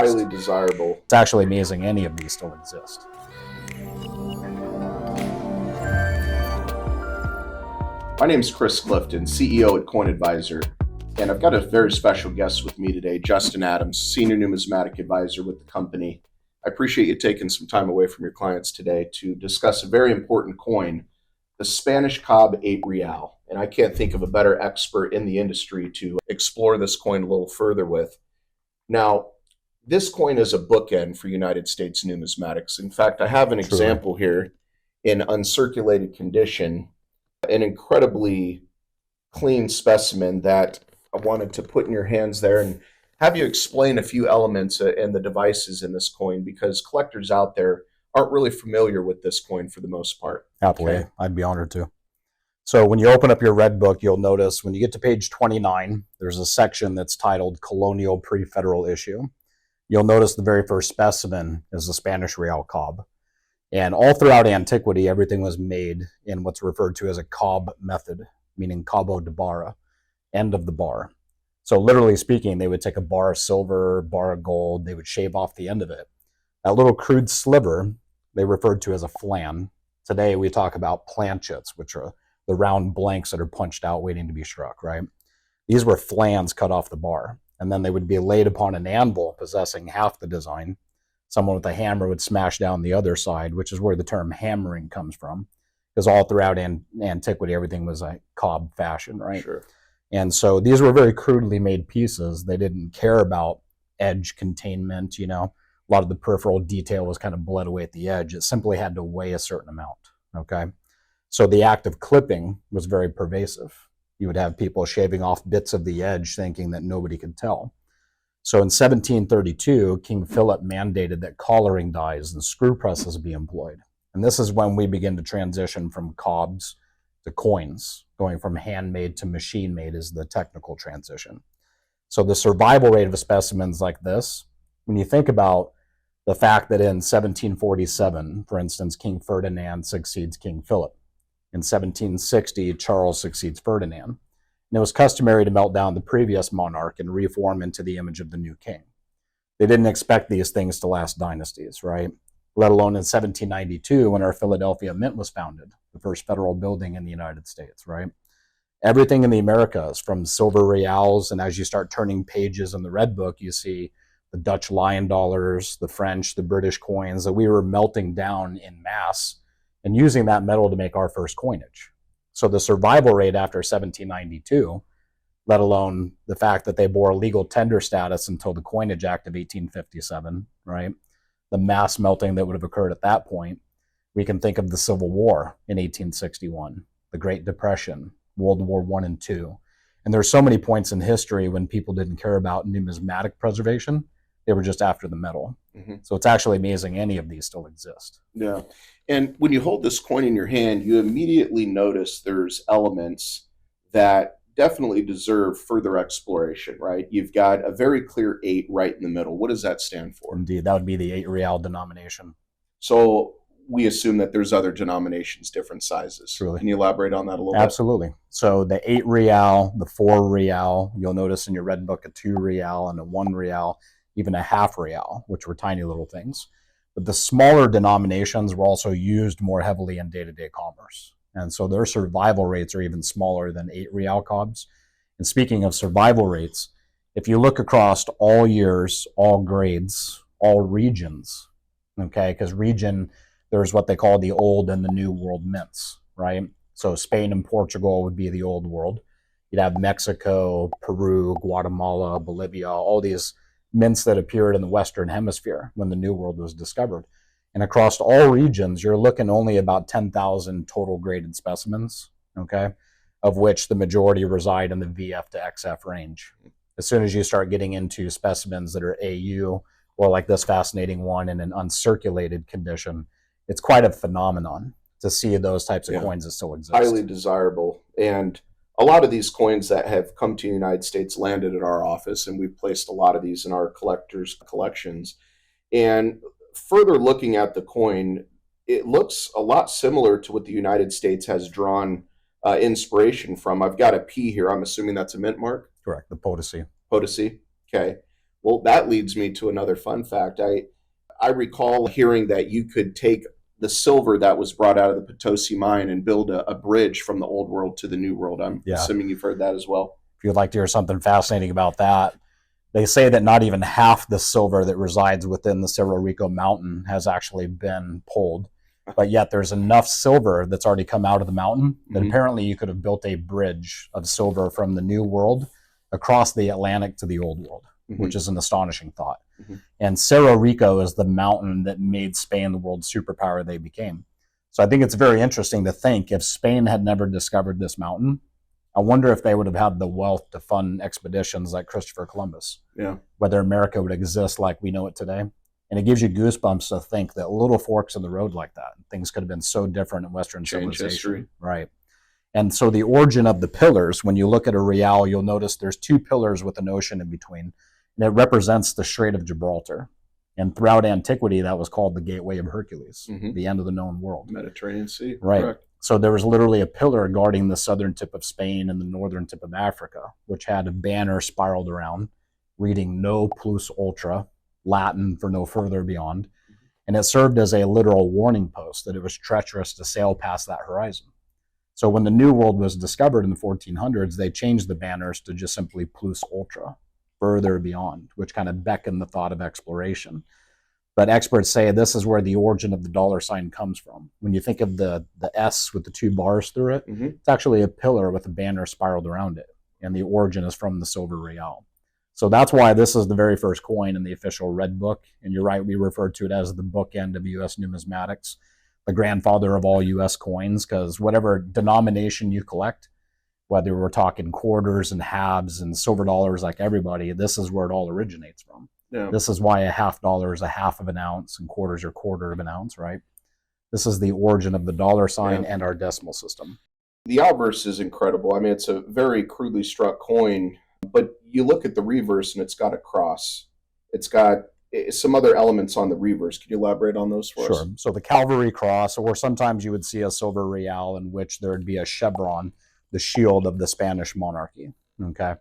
Highly desirable. It's actually amazing any of these still exist. My name is Chris Clifton, CEO at Coin Advisor, and I've got a very special guest with me today, Justin Adams, Senior Numismatic Advisor with the company. I appreciate you taking some time away from your clients today to discuss a very important coin, the Spanish Cob 8 Real. And I can't think of a better expert in the industry to explore this coin a little further with. Now, this coin is a bookend for United States numismatics. In fact, I have an example here in uncirculated condition, an incredibly clean specimen that I wanted to put in your hands there and have you explain a few elements and the devices in this coin, because collectors out there aren't really familiar with this coin for the most part. Happily, okay. I'd be honored to. So when you open up your red book, you'll notice when you get to page 29, there's a section that's titled Colonial Pre-Federal Issue. You'll notice the very first specimen is the Spanish Real Cob. And all throughout antiquity, everything was made in what's referred to as a Cob method, meaning cabo de barra, end of the bar. So literally speaking, they would take a bar of silver, bar of gold, they would shave off the end of it. That little crude sliver, they referred to as a flan. Today we talk about planchets, which are the round blanks that are punched out waiting to be struck, right? These were flans cut off the bar, and then they would be laid upon an anvil possessing half the design. Someone with a hammer would smash down the other side, which is where the term hammering comes from, because all throughout antiquity, everything was a cob fashion, right? Sure. And so these were very crudely made pieces. They didn't care about edge containment, you know. A lot of the peripheral detail was kind of bled away at the edge. It simply had to weigh a certain amount, okay? So the act of clipping was very pervasive. You would have people shaving off bits of the edge thinking that nobody could tell. So in 1732, King Philip mandated that collaring dies and screw presses be employed. And this is when we begin to transition from cobs to coins. Going from handmade to machine-made is the technical transition. So the survival rate of specimens like this, when you think about the fact that in 1747, for instance, King Ferdinand succeeds King Philip. In 1760, Charles succeeds Ferdinand. And it was customary to melt down the previous monarch and reform into the image of the new king. They didn't expect these things to last dynasties, right? Let alone in 1792 when our Philadelphia Mint was founded, the first federal building in the United States, right? Everything in the Americas, from silver reals, and as you start turning pages in the red book, you see the Dutch lion dollars, the French, the British coins that we were melting down in mass and using that metal to make our first coinage. So the survival rate after 1792, let alone the fact that they bore legal tender status until the Coinage Act of 1857, right? The mass melting that would have occurred at that point. We can think of the Civil War in 1861, the Great Depression, World War I and II. And there's so many points in history when people didn't care about numismatic preservation. They were just after the metal. Mm-hmm. So it's actually amazing any of these still exist. Yeah. And when you hold this coin in your hand, you immediately notice there's elements that definitely deserve further exploration, right? You've got a very clear 8 right in the middle. What does that stand for? Indeed, that would be the 8 real denomination. So we assume that there's other denominations, different sizes. Truly. Can you elaborate on that a little Absolutely. bit? So the 8 real, the 4 real, you'll notice in your red book a 2 real and a 1 real, even a half real, which were tiny little things. But the smaller denominations were also used more heavily in day-to-day commerce. And so their survival rates are even smaller than 8 real cobs. And speaking of survival rates, if you look across all years, all grades, all regions, okay, because region, there's what they call the old and the new world mints, right? So Spain and Portugal would be the old world. You'd have Mexico, Peru, Guatemala, Bolivia, all these mints that appeared in the Western Hemisphere when the New World was discovered. And across all regions, you're looking only about 10,000 total graded specimens, okay, of which the majority reside in the VF to XF range. As soon as you start getting into specimens that are AU, or like this fascinating one in an uncirculated condition, it's quite a phenomenon to see those types of coins that still exist. Highly desirable. And a lot of these coins that have come to the United States landed at our office, and we've placed a lot of these in our collectors' collections. And further looking at the coin, it looks a lot similar to what the United States has drawn inspiration from. I've got a P here. I'm assuming that's a mint mark? Correct, the Potosi. Potosi, okay. Well, that leads me to another fun fact. I recall hearing that you could take the silver that was brought out of the Potosi mine and build a bridge from the old world to the new world. I'm Yeah. assuming you've heard that as well. If you'd like to hear something fascinating about that, they say that not even half the silver that resides within the Cerro Rico mountain has actually been pulled. But yet there's enough silver that's already come out of the mountain that apparently you could have built a bridge of silver from the new world across the Atlantic to the old world, which is an astonishing thought. And Cerro Rico is the mountain that made Spain the world superpower they became. So I think it's very interesting to think if Spain had never discovered this mountain, I wonder if they would have had the wealth to fund expeditions like Christopher Columbus. Yeah. Whether America would exist like we know it today. And it gives you goosebumps to think that little forks in the road like that, things could have been so different in Western civilization. History. Right. And so the origin of the pillars, when you look at a real, you'll notice there's two pillars with an ocean in between. And it represents the Strait of Gibraltar. And throughout antiquity, that was called the Gateway of Hercules, the end of the known world. Mediterranean Sea. Right. Correct. So there was literally a pillar guarding the southern tip of Spain and the northern tip of Africa, which had a banner spiraled around, reading No Plus Ultra, Latin for no further beyond. And it served as a literal warning post that it was treacherous to sail past that horizon. So when the New World was discovered in the 1400s, they changed the banners to just simply Plus Ultra, further beyond, which kind of beckoned the thought of exploration. But experts say this is where the origin of the dollar sign comes from. When you think of the S with the two bars through it, it's actually a pillar with a banner spiraled around it. And the origin is from the silver real. So that's why this is the very first coin in the official Red Book. And you're right, we refer to it as the bookend of U.S. numismatics, the grandfather of all U.S. coins, because whatever denomination you collect, whether we're talking quarters and halves and silver dollars like everybody, this is where it all originates from. Yeah. This is why $0.50 is a half of an ounce and quarters are quarter of an ounce, right? This is the origin of the dollar sign and our decimal system. The obverse is incredible. I mean, it's a very crudely struck coin, but you look at the reverse and it's got a cross. It's got some other elements on the reverse. Can you elaborate on those for us? Sure. So the cavalry cross, or sometimes you would see a silver real in which there would be a chevron, the shield of the Spanish monarchy. Okay.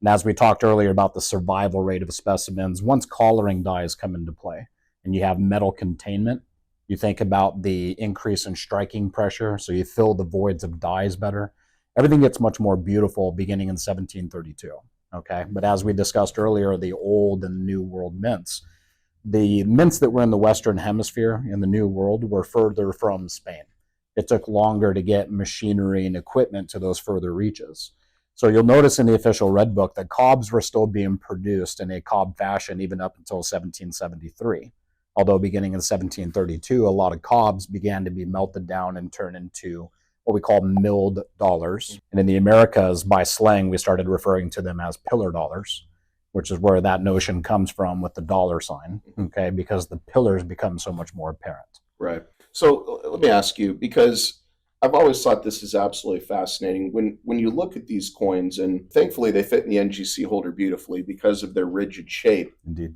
And as we talked earlier about the survival rate of specimens, once collaring dyes come into play and you have metal containment, you think about the increase in striking pressure, so you fill the voids of dyes better. Everything gets much more beautiful beginning in 1732. Okay. But as we discussed earlier, the old and new world mints, the mints that were in the Western Hemisphere in the New World were further from Spain. It took longer to get machinery and equipment to those further reaches. So you'll notice in the official Red Book that cobs were still being produced in a cob fashion even up until 1773. Although beginning in 1732, a lot of cobs began to be melted down and turned into what we call milled dollars. And in the Americas, by slang, we started referring to them as pillar dollars, which is where that notion comes from with the dollar sign, okay, because the pillars become so much more apparent. Right. So let me ask you, because I've always thought this is absolutely fascinating. When you look at these coins, and thankfully they fit in the NGC holder beautifully because of their rigid shape. Indeed.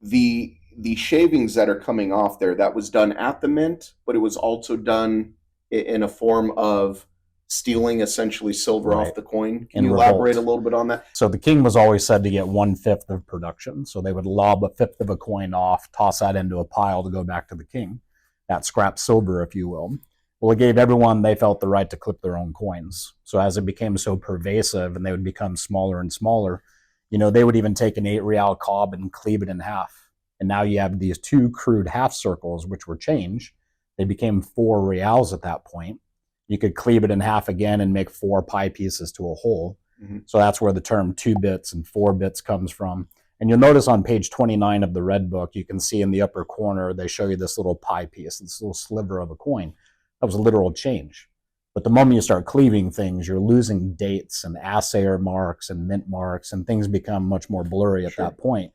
The shavings that are coming off there, that was done at the mint, but it was also done in a form of stealing essentially silver off the coin. Can you elaborate a little bit on that? So the king was always said to get 1/5 of production. So they would lob 1/5 of a coin off, toss that into a pile to go back to the king. That scrap silver, if you will. Well, it gave everyone, they felt, the right to clip their own coins. So as it became so pervasive and they would become smaller and smaller, they would even take an 8 real cob and cleave it in half. And now you have these two crude half circles, which were changed. They became 4 reals at that point. You could cleave it in half again and make 4 pie pieces to a whole. So that's where the term 2 bits and 4 bits comes from. And you'll notice on page 29 of the Red Book, you can see in the upper corner, they show you this little pie piece, this little sliver of a coin. That was a literal change. But the moment you start cleaving things, you're losing dates and assayer marks and mint marks, and things become much more blurry at that point.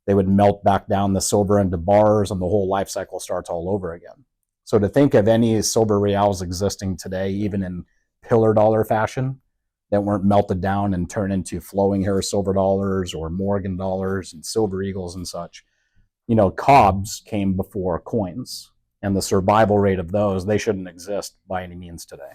They would melt back down the silver into bars, and the whole life cycle starts all over again. So to think of any silver reals existing today, even in pillar dollar fashion, that weren't melted down and turned into flowing hair silver dollars or Morgan dollars and silver eagles and such, cobs came before coins. And the survival rate of those, they shouldn't exist by any means today.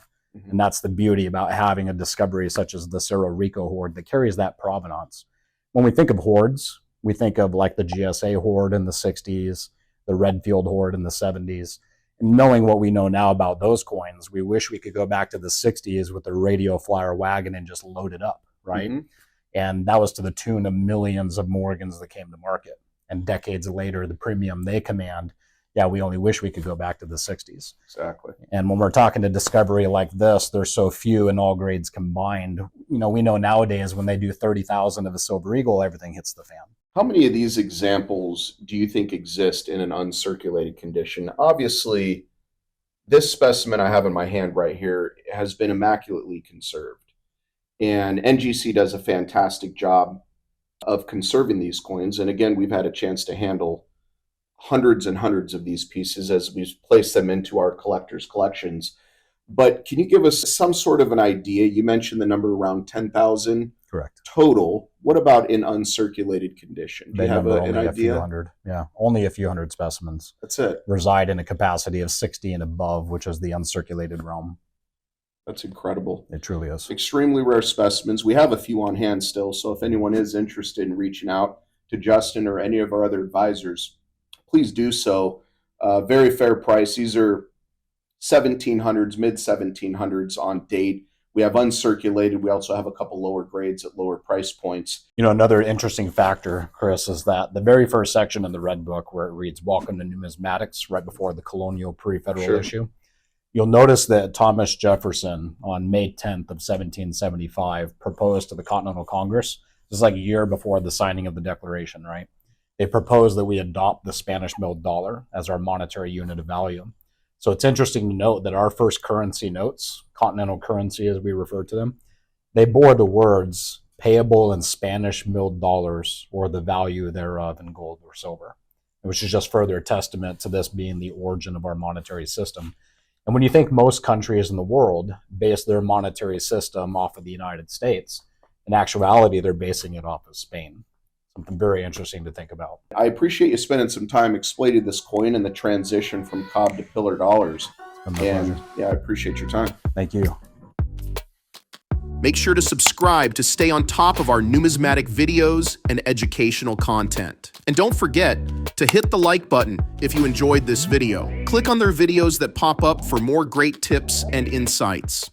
And that's the beauty about having a discovery such as the Cerro Rico hoard that carries that provenance. When we think of hoards, We think of like the GSA hoard in the 60s, the Redfield hoard in the 70s. And knowing what we know now about those coins, we wish we could go back to the 60s with the radio flyer wagon and just load it up, right? Mhm. And that was to the tune of millions of Morgans that came to market. And decades later, the premium they command, yeah, we only wish we could go back to the 60s. Exactly. And when we're talking to discovery like this, there's so few in all grades combined. You know, we know nowadays when they do 30,000 of a Silver Eagle, everything hits the fan. How many of these examples do you think exist in an uncirculated condition? Obviously, this specimen I have in my hand right here has been immaculately conserved. And NGC does a fantastic job of conserving these coins. And again, we've had a chance to handle hundreds and hundreds of these pieces as we've placed them into our collectors' collections. But can you give us some sort of an idea? You mentioned the number around 10,000 Correct. total. What about in uncirculated condition? Do They you have number an only a few idea? hundred. Yeah, only a few hundred specimens That's it. reside in a capacity of 60 and above, which is the uncirculated realm. That's incredible. It truly is. Extremely rare specimens. We have a few on hand still, so if anyone is interested in reaching out to Justin or any of our other advisors, please do so. Very fair price. These are 1700s, mid 1700s on date. We have uncirculated. We also have a couple lower grades at lower price points. You know, another interesting factor, Chris, is that the very first section in the Red Book where it reads, "Welcome to Numismatics," right before the colonial pre-federal Sure. issue, you'll notice that Thomas Jefferson on May 10th of 1775 proposed to the Continental Congress. This is like a year before the signing of the Declaration, right? They proposed that we adopt the Spanish milled dollar as our monetary unit of value. So it's interesting to note that our first currency notes, continental currency as we refer to them, they bore the words payable in Spanish milled dollars or the value thereof in gold or silver, which is just further a testament to this being the origin of our monetary system. And when you think most countries in the world base their monetary system off of the United States, in actuality, they're basing it off of Spain. Something very interesting to think about. I appreciate you spending some time explaining this coin and the transition from Cob to pillar dollars. It's been my And pleasure. yeah, I appreciate your time. Thank you. Make sure to subscribe to stay on top of our numismatic videos and educational content. And don't forget to hit the like button if you enjoyed this video. Click on their videos that pop up for more great tips and insights.